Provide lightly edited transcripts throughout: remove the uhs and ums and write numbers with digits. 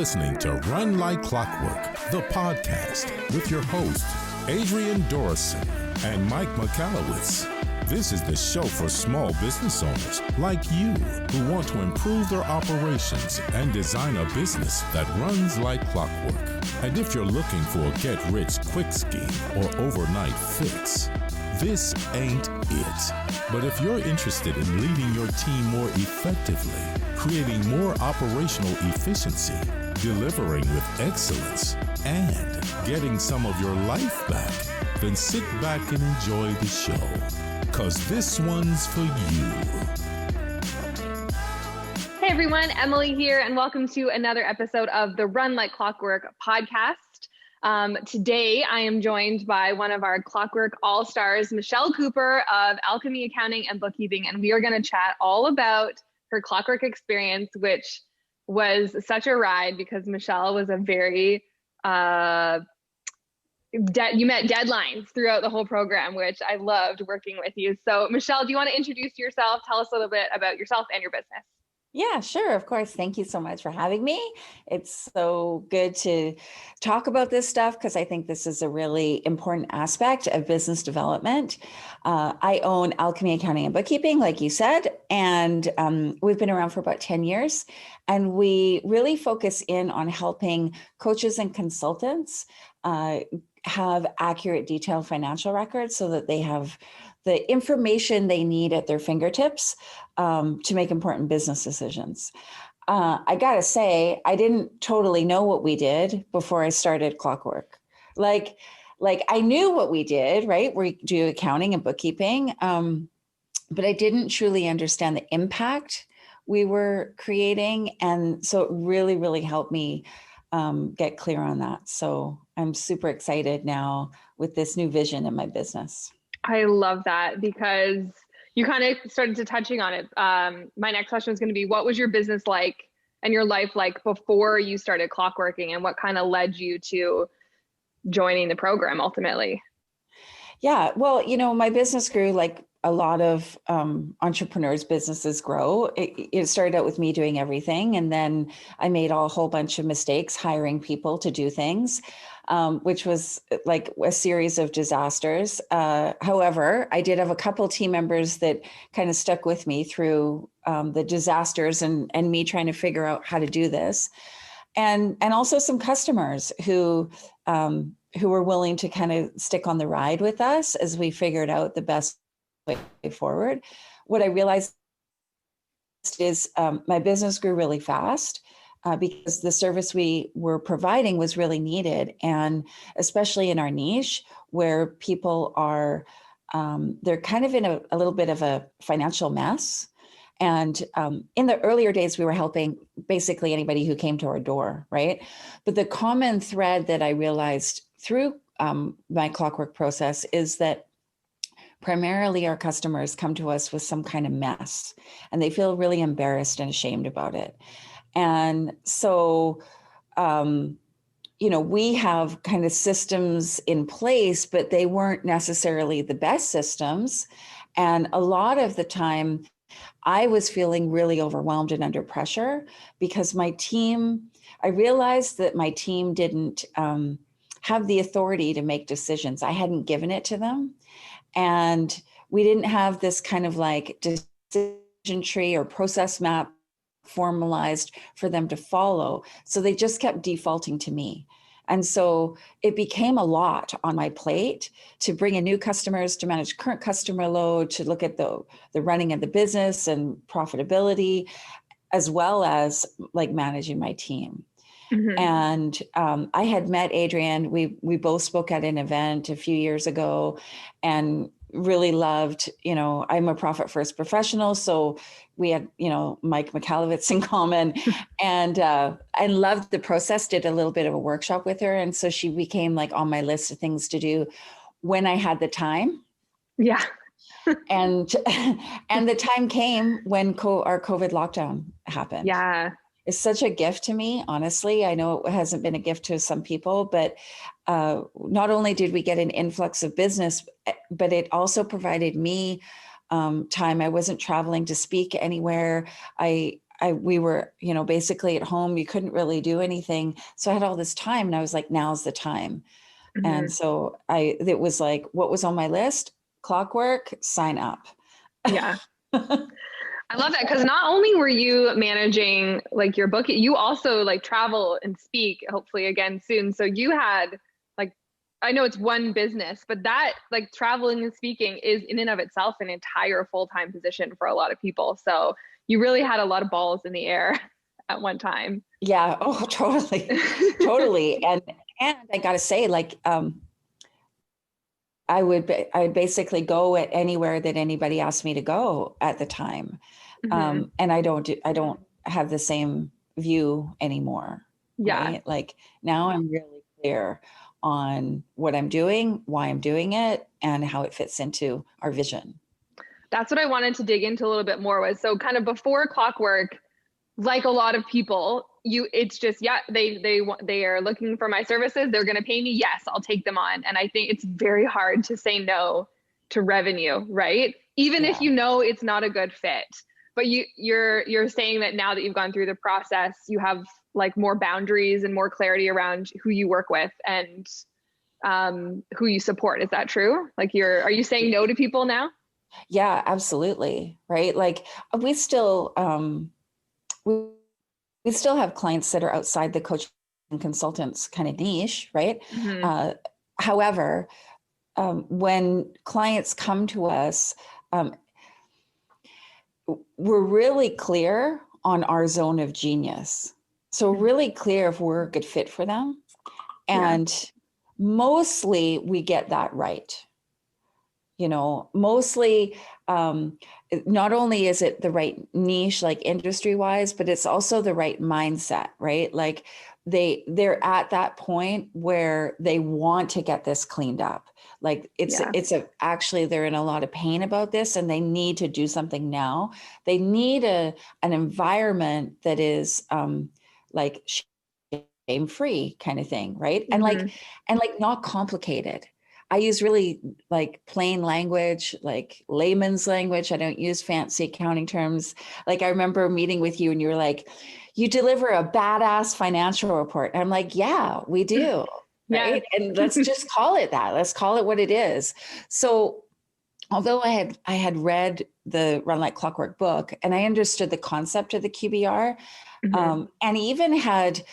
listening to Run Like Clockwork, the podcast with your hosts, Adrian Dorison and Mike McAllowitz. This is the show for small business owners like you who want to improve their operations and design a business that runs like clockwork. And if you're looking for a get-rich-quick scheme or overnight fix, this ain't it. But if you're interested in leading your team more effectively, creating more operational efficiency, delivering with excellence, and getting some of your life back, then sit back and enjoy the show, 'cause this one's for you. Hey everyone, Emily here, and welcome to another episode of the Run Like Clockwork podcast. Today, I am joined by one of our Clockwork All-Stars, Michelle Cooper of Alchemy Accounting and Bookkeeping, and we are going to chat all about her Clockwork experience, which was such a ride because Michelle was a very, you met deadlines throughout the whole program, which I loved working with you. So Michelle, do you want to introduce yourself? Tell us a little bit about yourself and your business. Yeah, sure. Of course. Thank you so much for having me. It's so good to talk about this stuff because I think this is a really important aspect of business development. I own Alchemy Accounting and Bookkeeping, like you said, and we've been around for about 10 years. And we really focus in on helping coaches and consultants have accurate, detailed financial records so that they have the information they need at their fingertips to make important business decisions. I gotta say, I didn't totally know what we did before I started Clockwork. Like I knew what we did, right? We do accounting and bookkeeping, but I didn't truly understand the impact we were creating. And so it really, really helped me get clear on that. So I'm super excited now with this new vision in my business. I love that because you kind of started to touching on it. My next question is going to be, what was your business like and your life like before you started Clockworking, and what kind of led you to joining the program ultimately? Yeah, well, my business grew like a lot of entrepreneurs' businesses grow. It started out with me doing everything. And then I made a whole bunch of mistakes hiring people to do things, which was like a series of disasters. However, I did have a couple team members that kind of stuck with me through the disasters and me trying to figure out how to do this. And also some customers who were willing to kind of stick on the ride with us as we figured out the best way forward. What I realized is my business grew really fast because the service we were providing was really needed. And especially in our niche where people are, they're kind of in a little bit of a financial mess. And in the earlier days, we were helping basically anybody who came to our door, right? But the common thread that I realized through my Clockwork process is that primarily our customers come to us with some kind of mess and they feel really embarrassed and ashamed about it. And so, we have kind of systems in place, but they weren't necessarily the best systems. And a lot of the time I was feeling really overwhelmed and under pressure because I realized that my team didn't have the authority to make decisions. I hadn't given it to them. And we didn't have this kind of like decision tree or process map formalized for them to follow. So they just kept defaulting to me. And so it became a lot on my plate to bring in new customers, to manage current customer load, to look at the running of the business and profitability, as well as like managing my team. Mm-hmm. And I had met Adrian. We both spoke at an event a few years ago and really loved, I'm a profit first professional. So we had, Mike McAllowitz in common and I loved the process, did a little bit of a workshop with her. And so she became like on my list of things to do when I had the time. Yeah. and the time came when our COVID lockdown happened. Yeah. It's such a gift to me, honestly. I know it hasn't been a gift to some people, but not only did we get an influx of business, but it also provided me time. I wasn't traveling to speak anywhere. I we were, basically at home. You couldn't really do anything. So I had all this time and I was like, now's the time. And so it was like, what was on my list? Clockwork, sign up. Yeah. I love that, because not only were you managing like your book, you also like travel and speak, hopefully again soon. So you had like, I know it's one business, but that like traveling and speaking is in and of itself an entire full-time position for a lot of people. So you really had a lot of balls in the air at one time. Yeah. Oh, totally. Totally. And I got to say, like, I'd basically go at anywhere that anybody asked me to go at the time. And I don't have the same view anymore. Yeah. Right? Like now I'm really clear on what I'm doing, why I'm doing it, and how it fits into our vision. That's what I wanted to dig into a little bit more, was so kind of before Clockwork, like a lot of people, it's just, yeah, they are looking for my services. They're going to pay me. Yes, I'll take them on. And I think it's very hard to say no to revenue, right? Even if you know it's not a good fit. But you're saying that now that you've gone through the process, you have like more boundaries and more clarity around who you work with and who you support. Is that true? Like are you saying no to people now? Yeah, absolutely. Right. Like we still have clients that are outside the coaching and consultants kind of niche, right? However, when clients come to us, we're really clear on our zone of genius. So really clear if we're a good fit for them. And mostly we get that right. Mostly, not only is it the right niche, like industry wise, but it's also the right mindset, right? Like they're at that point where they want to get this cleaned up. Like actually they're in a lot of pain about this and they need to do something now. They need an environment that is like shame-free kind of thing, right? And like not complicated. I use really like plain language, like layman's language. I don't use fancy accounting terms. Like I remember meeting with you and you were like, you deliver a badass financial report. And I'm like, yeah, we do. Right. And let's just call it that. Let's call it what it is. So although I had read the Run Like Clockwork book and I understood the concept of the QBR, and even had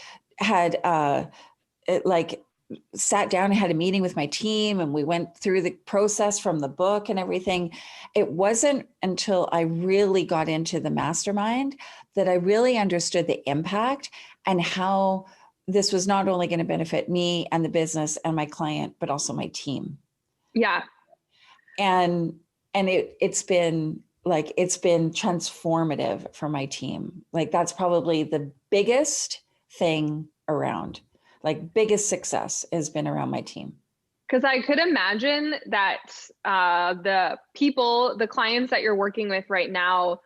sat down and had a meeting with my team and we went through the process from the book and everything. It wasn't until I really got into the mastermind that I really understood the impact and how this was not only going to benefit me and the business and my client, but also my team. Yeah. And it's been transformative for my team. Like that's probably the biggest thing around. Like biggest success has been around my team. Because I could imagine that the clients that you're working with right now,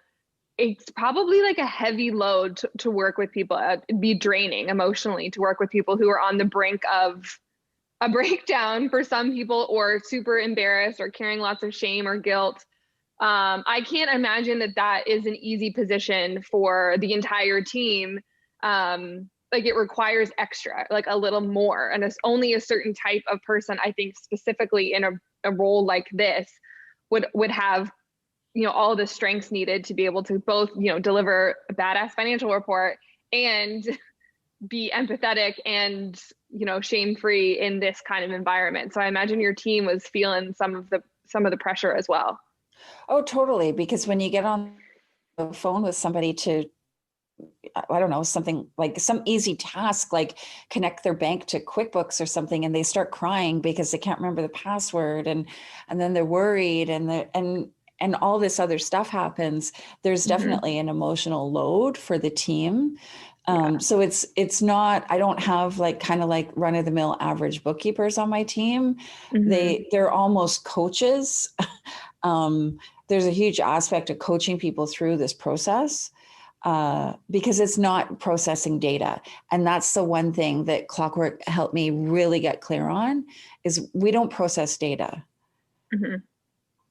it's probably like a heavy load to work with people. It'd be draining emotionally to work with people who are on the brink of a breakdown for some people, or super embarrassed or carrying lots of shame or guilt. I can't imagine that is an easy position for the entire team. Like it requires extra, like a little more. And it's only a certain type of person, I think specifically in a role like this would have, all the strengths needed to be able to both, deliver a badass financial report and be empathetic and, shame-free in this kind of environment. So I imagine your team was feeling some of the pressure as well. Oh, totally. Because when you get on the phone with somebody to, I don't know, something like some easy task, like connect their bank to QuickBooks or something, and they start crying because they can't remember the password, and then they're worried, and all this other stuff happens. There's definitely an emotional load for the team. So it's not, I don't have kind of run of the mill average bookkeepers on my team. They're almost coaches. There's a huge aspect of coaching people through this process. Because it's not processing data. And that's the one thing that Clockwork helped me really get clear on, is we don't process data.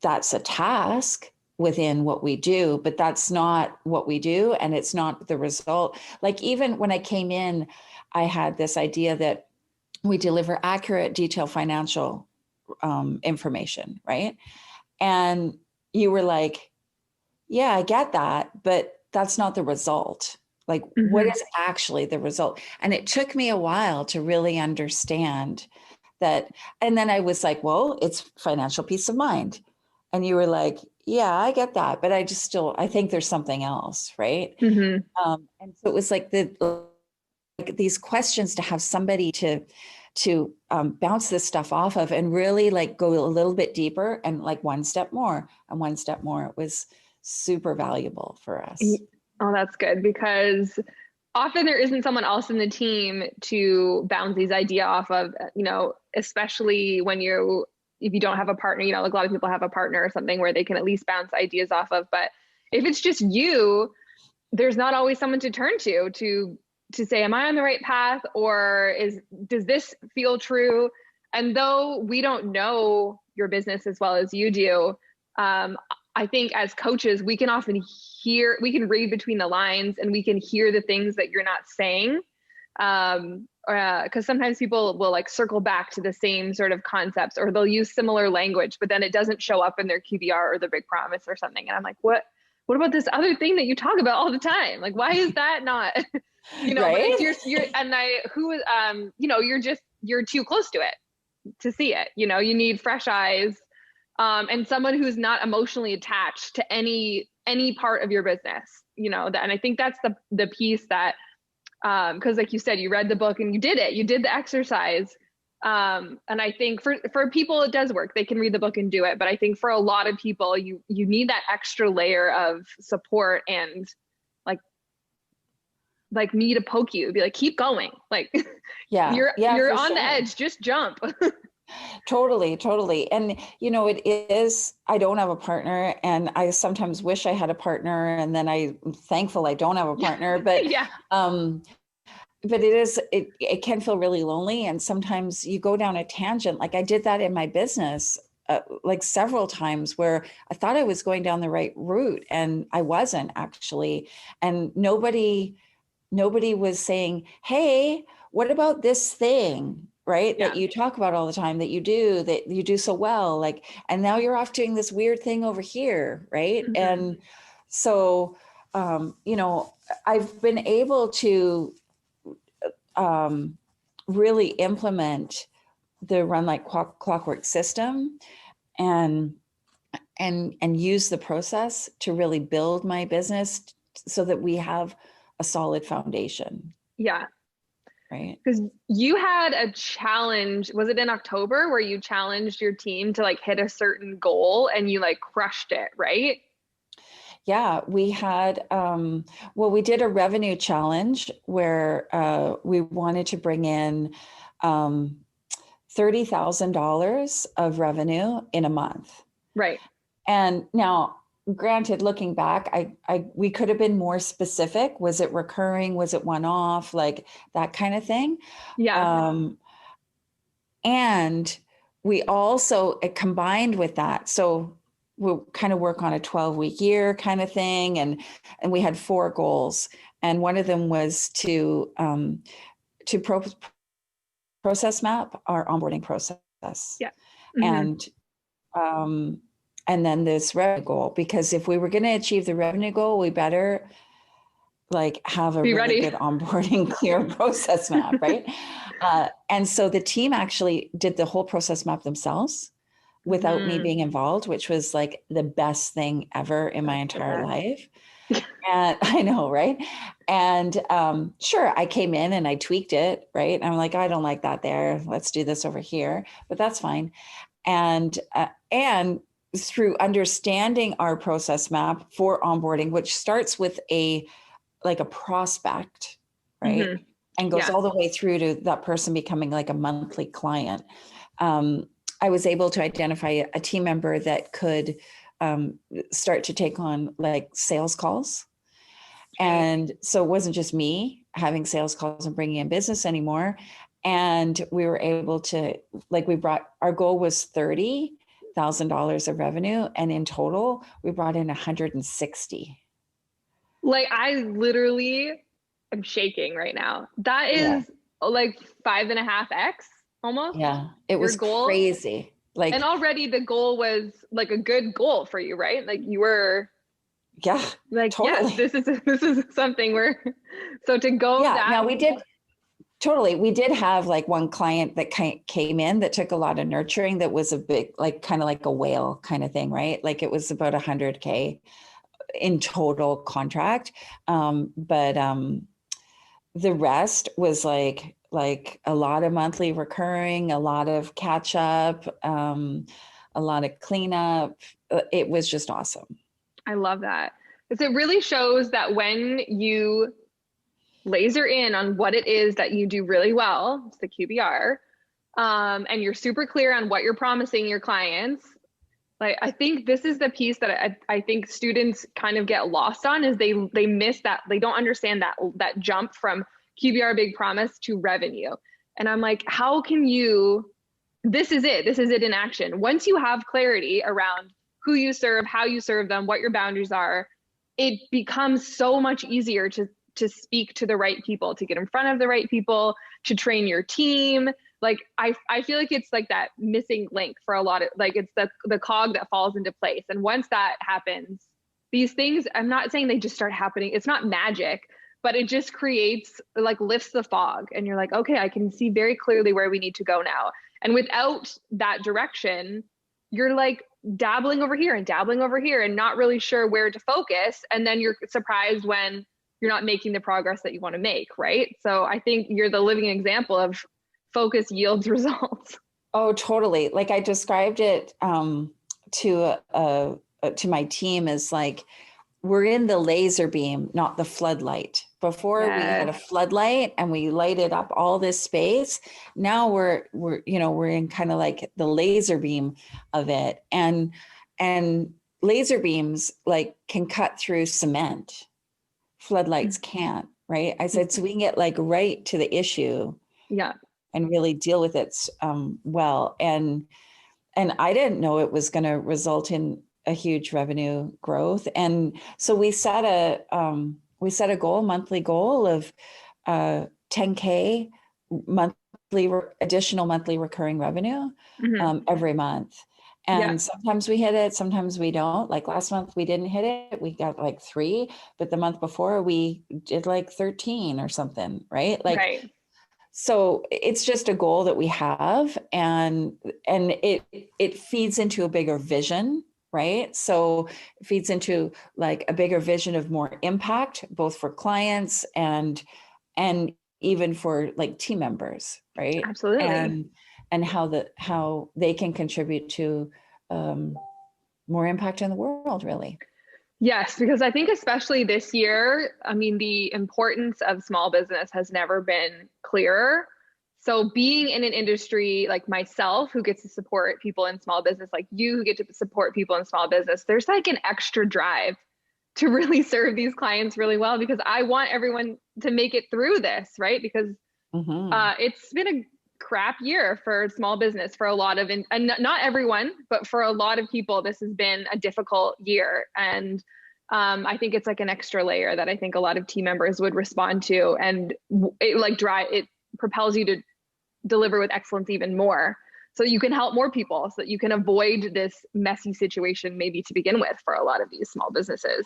That's a task, within what we do, but that's not what we do. And it's not the result. Like even when I came in, I had this idea that we deliver accurate, detailed financial information, right? And you were like, yeah, I get that, but that's not the result. Like, what is actually the result? And it took me a while to really understand that. And then I was like, well, it's financial peace of mind. And you were like, yeah, I get that, but I think there's something else, right? And so it was like these questions to have somebody to bounce this stuff off of and really like go a little bit deeper and like one step more and one step more. It was super valuable for us. Oh, that's good, because often there isn't someone else in the team to bounce these ideas off of, especially if you don't have a partner, like a lot of people have a partner or something where they can at least bounce ideas off of. But if it's just you, there's not always someone to turn to say, am I on the right path, or does this feel true? And though we don't know your business as well as you do, I think as coaches, we can often we can read between the lines and we can hear the things that you're not saying. Because sometimes people will like circle back to the same sort of concepts, or they'll use similar language, but then it doesn't show up in their QBR or the big promise or something. And I'm like, what about this other thing that you talk about all the time? Like, why is that not, right? But it's you're too close to it to see it. You need fresh eyes, and someone who's not emotionally attached to any part of your business, and I think that's the piece that, because like you said, you read the book and you did the exercise. And I think for people, it does work. They can read the book and do it. But I think for a lot of people, you need that extra layer of support and like me to poke you, be like, keep going. Like, you're on the edge, just jump. Totally. And, it is, I don't have a partner, and I sometimes wish I had a partner, and then I'm thankful I don't have a partner, but, but it can feel really lonely. And sometimes you go down a tangent. Like I did that in my business, like several times, where I thought I was going down the right route and I wasn't actually. And nobody was saying, hey, what about this thing? Right. Yeah. That you talk about all the time, that you do so well, like, and now you're off doing this weird thing over here. Right. And so, I've been able to really implement the Run Like Clockwork system and use the process to really build my business so that we have a solid foundation. Yeah. Right. Because you had a challenge, was it in October, where you challenged your team to like hit a certain goal and you like crushed it, right? Yeah, we had, we did a revenue challenge where we wanted to bring in $30,000 of revenue in a month. Right. And now, granted, looking back, we could have been more specific. Was it recurring? Was it one-off? Like that kind of thing. Yeah. And we also combined with that. So we'll kind of work on a 12-week year kind of thing. And we had 4 goals. And one of them was to process map our onboarding process. Yeah. And then this revenue goal, because if we were going to achieve the revenue goal, we better like have a really good onboarding clear process map, right? And so the team actually did the whole process map themselves without me being involved, which was like the best thing ever in my entire life. And I know, right? And sure, I came in and I tweaked it, right? And I'm like, I don't like that there. Let's do this over here, but that's fine. And through understanding our process map for onboarding, which starts with a prospect, right? And goes all the way through to that person becoming like a monthly client. I was able to identify a team member that could start to take on like sales calls. And so it wasn't just me having sales calls and bringing in business anymore. And we were able to, like, our goal was 30. $100,000 of revenue. And in total, we brought in 160. Like I literally am shaking right now. That Yeah. is like 5.5x almost Yeah. It your was goal. crazy. Like, And already the goal was like a good goal for you, right? Like you were yeah, like, yes, totally. this is something where, so to go Yeah. that. Now we did. Totally. We did have like one client that came in that took a lot of nurturing, that was a big, like kind of like a whale kind of thing, right? Like it was about 100K in total contract. But the rest was like a lot of monthly recurring, a lot of catch up, a lot of cleanup. It was just awesome. I love that. Because it really shows that when you laser in on what it is that you do really well, it's the QBR, and you're super clear on what you're promising your clients. Like I think this is the piece that I think students kind of get lost on, is they miss that, they don't understand that jump from QBR big promise to revenue. And I'm like, how can you, this is it in action. Once you have clarity around who you serve, how you serve them, what your boundaries are, it becomes so much easier to speak to the right people, to get in front of the right people, to train your team. Like I feel like it's like that missing link for a lot of, like it's the cog that falls into place. And once that happens, these things, I'm not saying they just start happening. It's not magic, but it just creates, like lifts the fog, and you're like, okay, I can see very clearly where we need to go now. And without that direction, you're like dabbling over here and not really sure where to focus. And then you're surprised when you're not making the progress that you want to make, right? So I think you're the living example of focus yields results. Oh, totally. Like I described it to my team as like, we're in the laser beam, not the floodlight. Before we had a floodlight and we lighted up all this space. Now we're in kind of like the laser beam of it. And laser beams like can cut through cement. Floodlights can't, right? I said, so we can get like right to the issue. Yeah. And really deal with it well. And I didn't know it was going to result in a huge revenue growth. And so we set a monthly goal of 10K additional monthly recurring revenue every month. And sometimes we hit it, sometimes we don't. Like last month we didn't hit it. We got like 3, but the month before we did like 13 or something, right? Like, right. So it's just a goal that we have, and it feeds into a bigger vision, right? So it feeds into like a bigger vision of more impact, both for clients and even for like team members, right? Absolutely. And how they can contribute to more impact in the world, really. Yes, because I think especially this year, I mean, the importance of small business has never been clearer. So being in an industry like myself, who gets to support people in small business, like you who get to support people in small business, there's like an extra drive to really serve these clients really well, because I want everyone to make it through this, right? Because it's been a crap year for small business for a lot of, and not everyone, but for a lot of people, this has been a difficult year. And I think it's like an extra layer that I think a lot of team members would respond to, and it propels you to deliver with excellence even more, so you can help more people, so that you can avoid this messy situation maybe to begin with for a lot of these small businesses.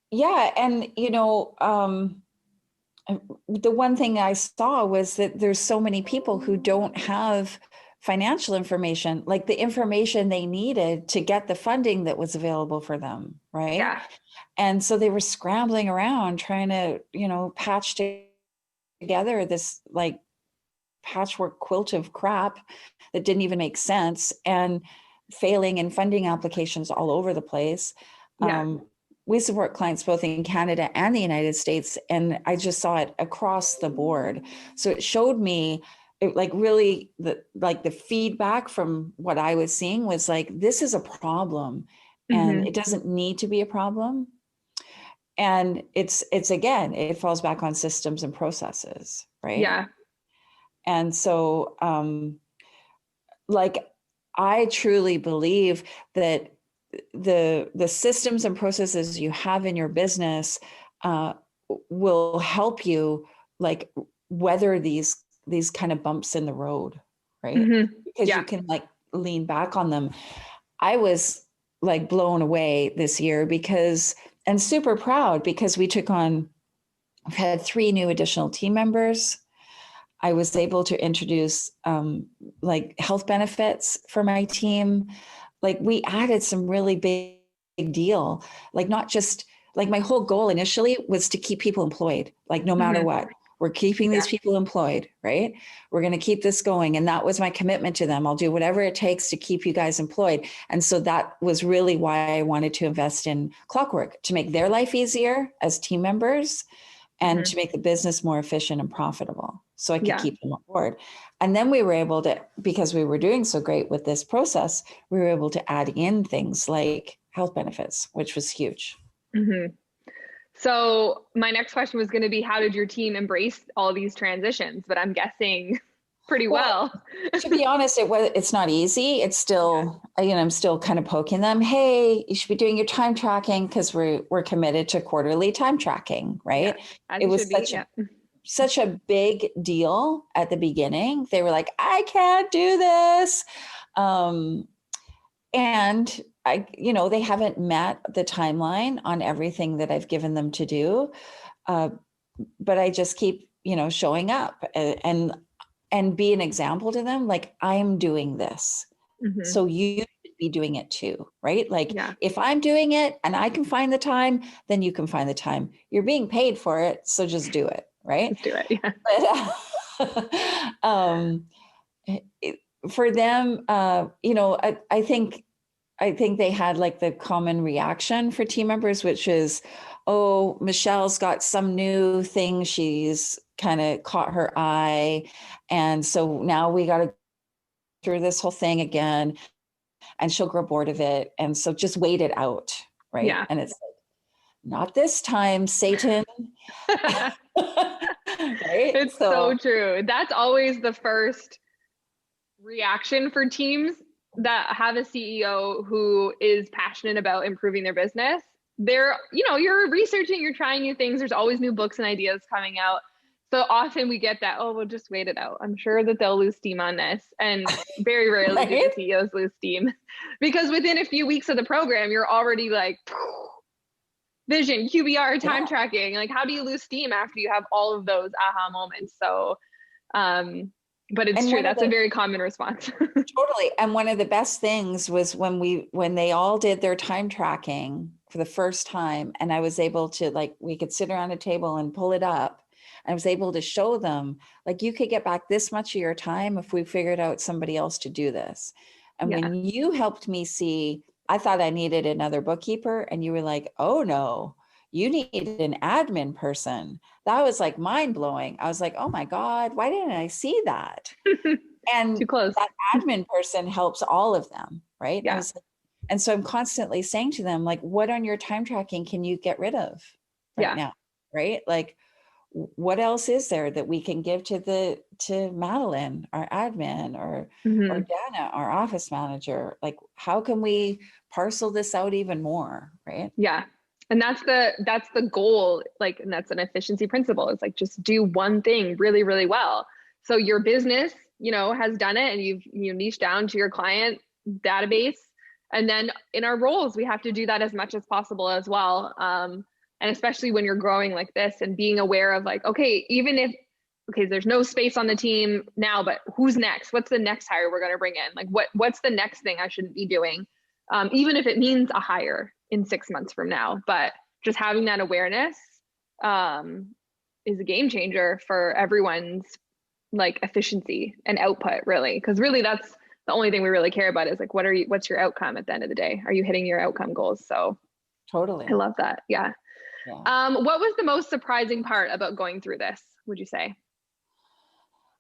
Yeah. And, the one thing I saw was that there's so many people who don't have financial information, like the information they needed to get the funding that was available for them, right? Yeah. And so they were scrambling around trying to, patch together this like patchwork quilt of crap that didn't even make sense, and failing in funding applications all over the place. Yeah. We support clients both in Canada and the United States, and I just saw it across the board. So it showed me really the feedback from what I was seeing was like, this is a problem, and it doesn't need to be a problem. And it's again, it falls back on systems and processes, right? Yeah. And so, I truly believe that the systems and processes you have in your business will help you like weather these kind of bumps in the road, right? Mm-hmm. Because you can like lean back on them. I was like blown away this year and super proud because I've had 3 new additional team members. I was able to introduce like health benefits for my team. Like we added some really big deal. Like not just like my whole goal initially was to keep people employed, like no matter what. We're keeping these people employed, right? We're going to keep this going. And that was my commitment to them. I'll do whatever it takes to keep you guys employed. And so that was really why I wanted to invest in Clockwork, to make their life easier as team members and to make the business more efficient and profitable so I could keep them on board. And then we were able to, because we were doing so great with this process, we were able to add in things like health benefits, which was huge. Mm-hmm. So my next question was going to be, how did your team embrace all these transitions? But I'm guessing pretty well. To be honest, it's not easy. It's still, I'm still kind of poking them. Hey, you should be doing your time tracking because we're committed to quarterly time tracking, right? It was such a big deal at the beginning. They were like, I can't do this. And they haven't met the timeline on everything that I've given them to do. But I just keep, showing up and be an example to them. Like, I'm doing this. So you should be doing it too, right? Like if I'm doing it and I can find the time, then you can find the time. You're being paid for it. So just do it. Right. Just do it. Yeah. But, for them, I think they had like the common reaction for team members, which is, oh, Michelle's got some new thing. She's kind of caught her eye. And so now we got to go through this whole thing again and she'll grow bored of it. And so just wait it out. Right. Yeah. And it's like, not this time, Satan. Right? It's so true. That's always the first reaction for teams that have a CEO who is passionate about improving their business. You're researching, you're trying new things. There's always new books and ideas coming out. So often we get that, oh, we'll just wait it out. I'm sure that they'll lose steam on this. And very rarely do the CEOs lose steam, because within a few weeks of the program, you're already like, vision, QBR, time tracking. Like, how do you lose steam after you have all of those aha moments? So, but it's true. That's a very common response. Totally. And one of the best things was when they all did their time tracking for the first time, and I was able to, we could sit around a table and pull it up. I was able to show them, like, you could get back this much of your time if we figured out somebody else to do this. And when you helped me see, I thought I needed another bookkeeper, and you were like, oh no, you need an admin person. That was like mind blowing. I was like, oh my God, why didn't I see that? And too close. That admin person helps all of them, right? Yeah. And so I'm constantly saying to them, like, what on your time tracking can you get rid of now? Right? Like, what else is there that we can give to Madeline, our admin, or Dana, our office manager? Like, how can we parcel this out even more? Right. Yeah. And that's the goal. Like, and that's an efficiency principle. It's like, just do one thing really, really well. So your business, has done it, and you've niched down to your client database. And then in our roles, we have to do that as much as possible as well. And especially when you're growing like this, and being aware of like, okay, there's no space on the team now, but who's next? What's the next hire we're going to bring in? Like, what's the next thing I shouldn't be doing? Even if it means a hire in 6 months from now, but just having that awareness is a game changer for everyone's like efficiency and output, really. Because really, that's the only thing we really care about, is like, what's your outcome at the end of the day? Are you hitting your outcome goals? So totally. I love that. Yeah. What was the most surprising part about going through this, would you say?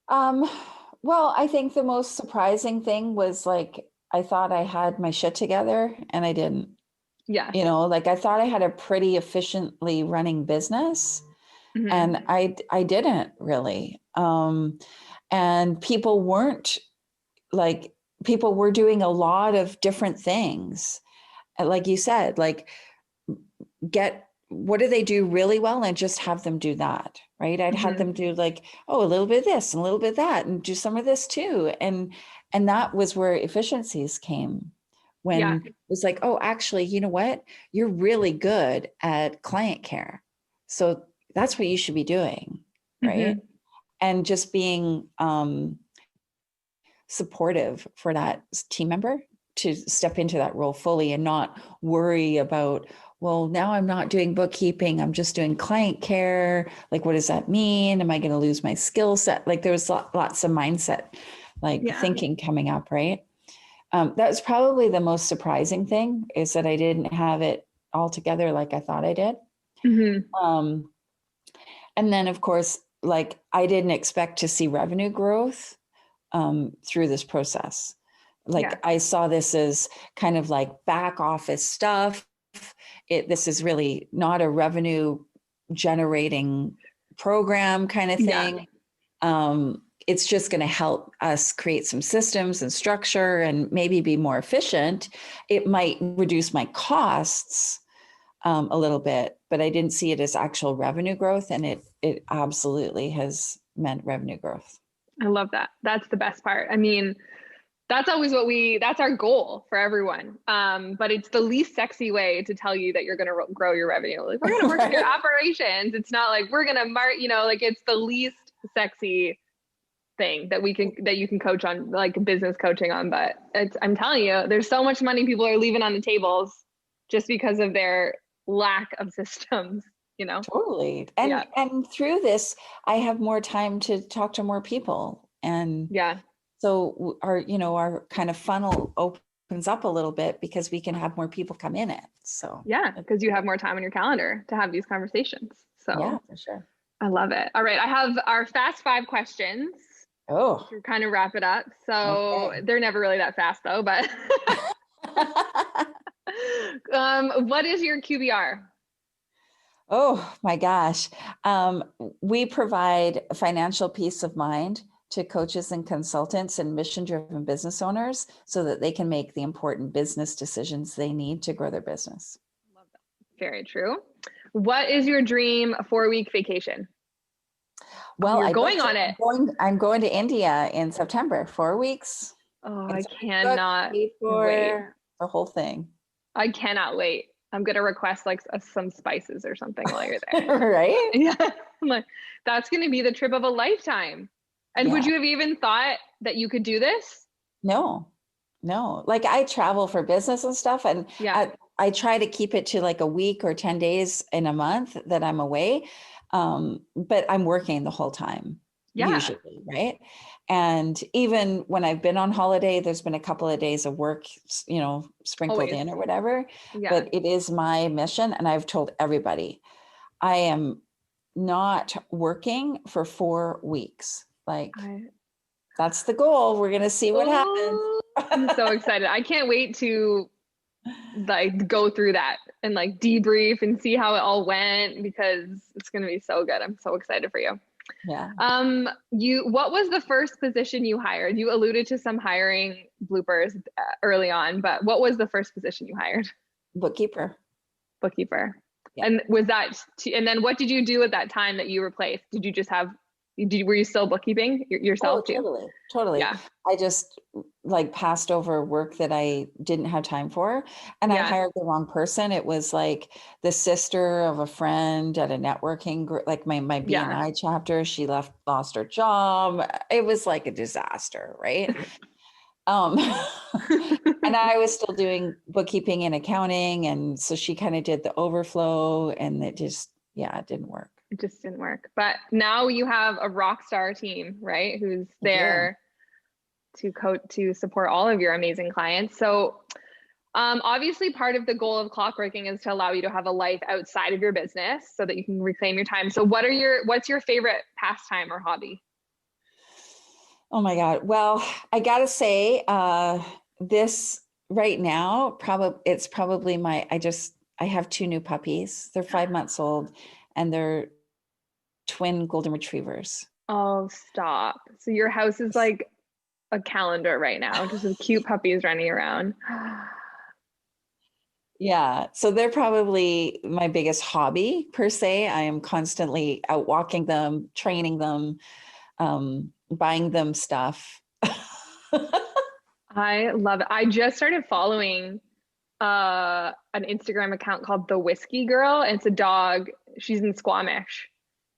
Well, I think the most surprising thing was, like, I thought I had my shit together and I didn't. Yeah. Like, I thought I had a pretty efficiently running business, and I didn't really. And people weren't like people were doing a lot of different things. Like you said, like what do they do really well and just have them do that, right? I'd had them do like, oh, a little bit of this and a little bit of that and do some of this too. And that was where efficiencies came, when it was like, oh, actually, you know what? You're really good at client care. So that's what you should be doing, right? And just being supportive for that team member to step into that role fully and not worry about, well, now I'm not doing bookkeeping, I'm just doing client care. Like, what does that mean? Am I going to lose my skill set? Like, there was lots of mindset, like thinking coming up, right? That was probably the most surprising thing, is that I didn't have it all together like I thought I did. And then, of course, like, I didn't expect to see revenue growth through this process. Like, I saw this as kind of like back office stuff. This is really not a revenue generating program kind of thing. It's just going to help us create some systems and structure and maybe be more efficient. It might reduce my costs a little bit, but I didn't see it as actual revenue growth. And it absolutely has meant revenue growth. I love that. That's the best part. I mean, that's always that's our goal for everyone. But it's the least sexy way to tell you that you're going to grow your revenue. Like, we're going to work on your operations. It's not like we're going to like, it's the least sexy thing that you can coach on, like business coaching on. But I'm telling you, there's so much money people are leaving on the tables just because of their lack of systems. Totally. And through this, I have more time to talk to more people. And so our kind of funnel opens up a little bit because we can have more people come in it. So because you have more time on your calendar to have these conversations. So yeah, for sure. I love it. All right. I have our fast 5 questions. Oh, to kind of wrap it up. So they're never really that fast though, but what is your QBR? Oh my gosh. We provide financial peace of mind to coaches and consultants and mission-driven business owners so that they can make the important business decisions they need to grow their business. Love that. Very true. What is your dream 4-week vacation? Well, you're going on it. I'm going to India in September, 4 weeks. Oh, I cannot wait. The whole thing. I cannot wait. I'm going to request like some spices or something while you're there. Right? Yeah. I'm like, that's going to be the trip of a lifetime. And would you have even thought that you could do this? No. Like, I travel for business and stuff. And I try to keep it to like a week or 10 days in a month that I'm away. But I'm working the whole time, usually, right? And even when I've been on holiday, there's been a couple of days of work, sprinkled in or whatever. But it is my mission. And I've told everybody, I am not working for 4 weeks. Like, that's the goal. We're going to see what happens. I'm so excited. I can't wait to like go through that and like debrief and see how it all went, because it's going to be so good. I'm so excited for you. Yeah. What was the first position you hired? You alluded to some hiring bloopers early on, but what was the first position you hired? Bookkeeper. Yeah. And was that, and then what did you do at that time that you replaced? Did you just were you still bookkeeping yourself too? Totally. Yeah. I just like passed over work that I didn't have time for, and I hired the wrong person. It was like the sister of a friend at a networking group, like my BNI chapter. She lost her job. It was like a disaster, right? And I was still doing bookkeeping and accounting, and so she kind of did the overflow, and it just it didn't work. It just didn't work. But now you have a rockstar team, right? Who's there to support all of your amazing clients. So obviously part of the goal of Clockworking is to allow you to have a life outside of your business so that you can reclaim your time. So what's your favorite pastime or hobby? Oh my God. Well, I got to say, this right now, it's probably I have 2 new puppies. They're 5 months old, and they're twin golden retrievers. Oh, stop. So your house is like a calendar right now, just with cute puppies running around. Yeah. So they're probably my biggest hobby per se. I am constantly out walking them, training them, buying them stuff. I love it. I just started following an Instagram account called The Whiskey Girl, and it's a dog. She's in Squamish.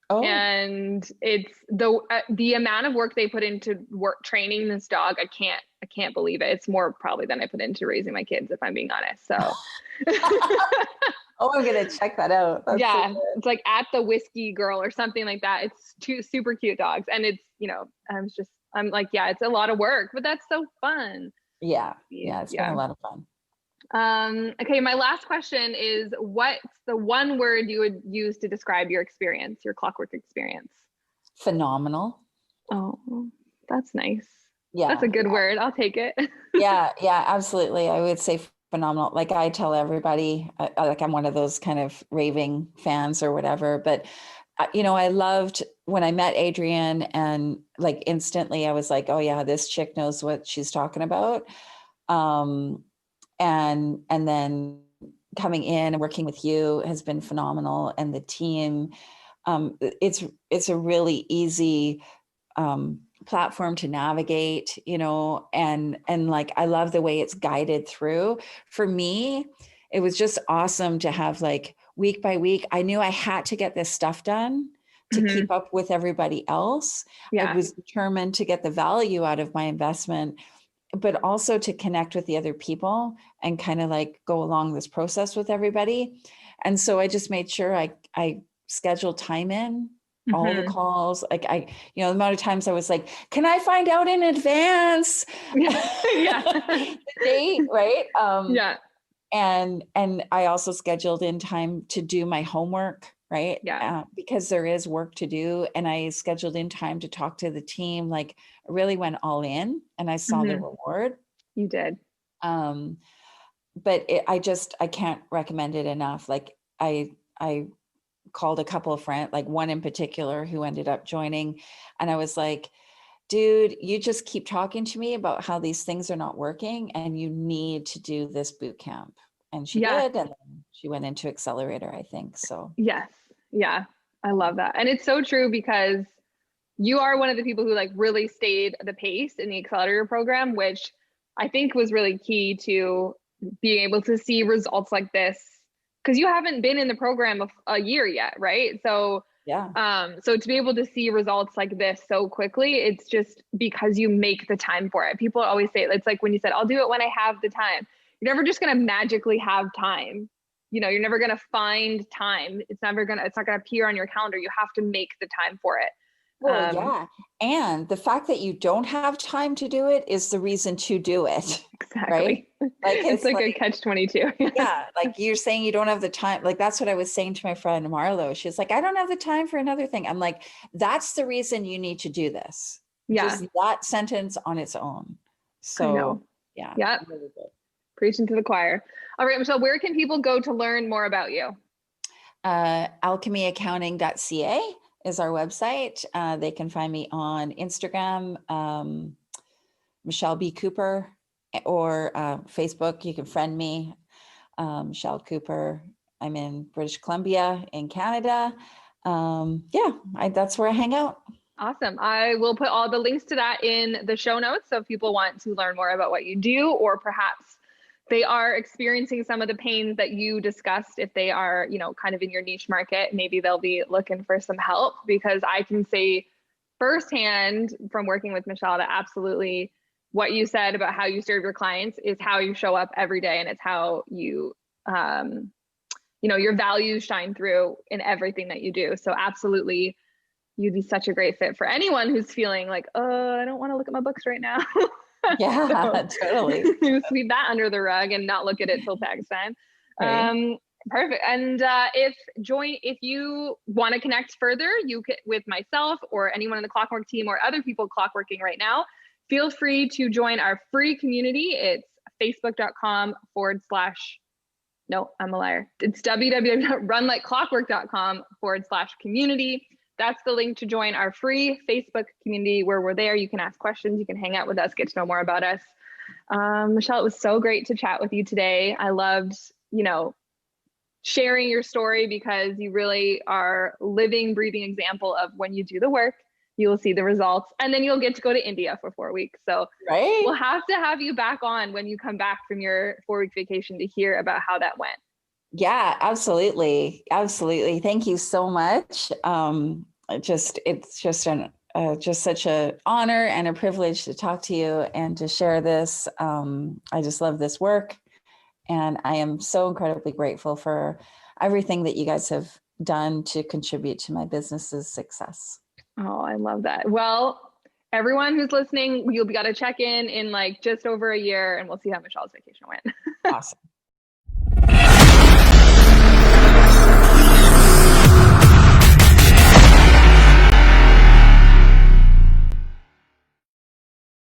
Oh, And it's the amount of work they put into work training this dog. I can't believe it. It's more probably than I put into raising my kids, if I'm being honest. So oh, I'm gonna check that out. That's so yeah, good. it's like at the Whiskey Girl or something like that. It's two super cute dogs, and it's I'm like, yeah, it's a lot of work, but that's so fun. Yeah, yeah, it's been a Yeah. lot of fun. Okay, my last question is, what's the one word you would use to describe your experience, your clockwork experience? Phenomenal. Oh, that's nice. That's Yeah, a good word. I'll take it. yeah, absolutely. I would say phenomenal. Like I tell everybody, like I'm one of those kind of raving fans or whatever. But I loved when I met Adrienne, and like instantly I was like, oh yeah, this chick knows what she's talking about. Um, and then coming in and working with you has been phenomenal, and the team. It's a really easy platform to navigate, and like I love the way it's guided through. For me, it was just awesome to have like week by week. I knew I had to get this stuff done to Mhm. keep up with everybody else. I Yeah. was determined to get the value out of my investment, but also to connect with the other people and kind of like go along this process with everybody. And so I just made sure I scheduled time in all the Mhm. calls. Like the amount of times I was like, can I find out in advance Yeah. the date, right? Yeah. And I also scheduled in time to do my homework, right? Yeah. Because there is work to do. And I scheduled in time to talk to the team. Like I really went all in, and I saw the Mhm. reward. You did. Um, but I can't recommend it enough. Like I called a couple of friends, like one in particular who ended up joining, and I was like, dude, you just keep talking to me about how these things are not working and you need to do this boot camp. And she Yeah. did. And then she went into Accelerator, I think. So, Yes. Yeah. I love that. And it's so true because you are one of the people who like really stayed the pace in the accelerator program, which I think was really key to being able to see results like this, because you haven't been in the program a year yet, right? So yeah. so to be able to see results like this so quickly, it's just because you make the time for it. People always say, it's like when you said, I'll do it when I have the time. You're never just going to magically have time. You're never going to find time. It's not going to appear on your calendar. You have to make the time for it. Well, yeah. And the fact that you don't have time to do it is the reason to do it. Right. Exactly. Like It's it's like a like, catch-22. yeah, like you're saying you don't have the time. Like that's what I was saying to my friend Marlo. She's like, I don't have the time for another thing. I'm like, that's the reason you need to do this. Yeah, Just that sentence on its own. I know. So yeah, Yeah, really good. preaching to the choir. All right, Michelle, where can people go to learn more about you? Alchemyaccounting.ca is our website. They can find me on Instagram, Michelle B. Cooper, or Facebook. You can friend me, Michelle Cooper. I'm in British Columbia in Canada. That's where I hang out. Awesome. I will put all the links to that in the show notes. So if people want to learn more about what you do, or perhaps they are experiencing some of the pains that you discussed, if they are, kind of in your niche market, maybe they'll be looking for some help, because I can say firsthand from working with Michelle that absolutely what you said about how you serve your clients is how you show up every day. And it's how you, your values shine through in everything that you do. So absolutely, you'd be such a great fit for anyone who's feeling like, oh, I don't want to look at my books right now. Yeah, So totally. you sweep that under the rug and not look at it till tax time. Right. Perfect. And if you want to connect further, you can with myself or anyone in the Clockwork team or other people clockworking right now, feel free to join our free community. It's facebook.com/ no, I'm a liar. It's www.runlikeclockwork.com /community. that's the link to join our free Facebook community where we're there. You can ask questions, you can hang out with us, get to know more about us. Michelle, it was so great to chat with you today. I loved, sharing your story because you really are living, breathing example of when you do the work, you will see the results, and then you'll get to go to India for 4 weeks. So right? We'll have to have you back on when you come back from your 4-week vacation to hear about how that went. Yeah, absolutely. Absolutely. Thank you so much. It's just such an honor and a privilege to talk to you and to share this. I just love this work. And I am so incredibly grateful for everything that you guys have done to contribute to my business's success. Oh, I love that. Well, everyone who's listening, you'll got to check in like just over a year and we'll see how Michelle's vacation went. Awesome.